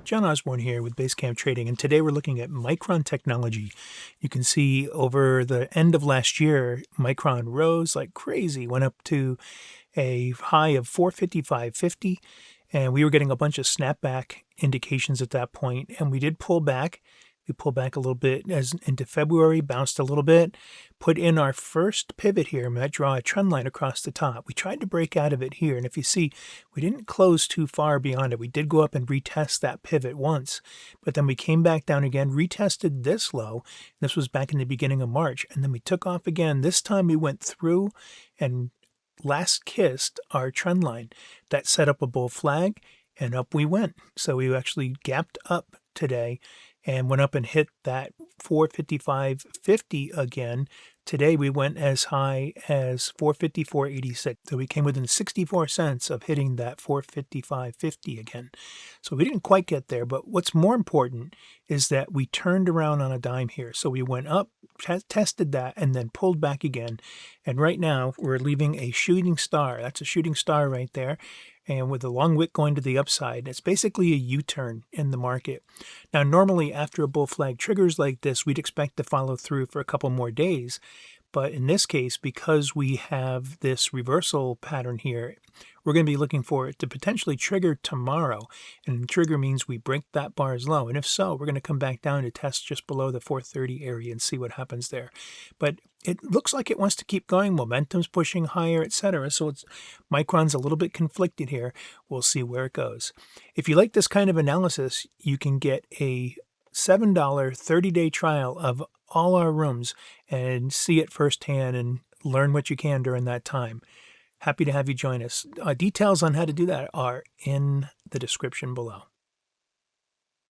John Osborne here with Basecamp Trading, and today we're looking at Micron technology. You can see over the end of last year, Micron rose like crazy, went up to a high of 455.50, and we were getting a bunch of snapback indications at that point, and we did pull back. We pulled back a little bit as into February, bounced a little bit, put in our first pivot here. I might draw a trend line across the top. We tried to break out of it here, and if you see, we didn't close too far beyond it. We did go up and retest that pivot once, but then we came back down again, retested this low. This was back in the beginning of March, and then we took off again. This time we went through and last kissed our trend line. That set up a bull flag, and up we went. So we actually gapped up today and went up and hit that 455.50 again. Today we went as high as 454.86. So we came within 64 cents of hitting that 455.50 again. So we didn't quite get there, but what's more important is that we turned around on a dime here. So we went up, tested that, and then pulled back again. And right now we're leaving a shooting star. That's a shooting star right there. And with a long wick going to the upside, it's basically a U-turn in the market. Now, normally after a bull flag triggers like this, we'd expect to follow through for a couple more days. But in this case, because we have this reversal pattern here, we're going to be looking for it to potentially trigger tomorrow. And trigger means we break that bar's low. And if so, we're going to come back down to test just below the 430 area and see what happens there. But it looks like it wants to keep going. Momentum's pushing higher, etc. So Micron's a little bit conflicted here. We'll see where it goes. If you like this kind of analysis, you can get a $7 30-day trial of all our rooms and see it firsthand and learn what you can during that time. Happy to have you join us. Details on how to do that are in the description below.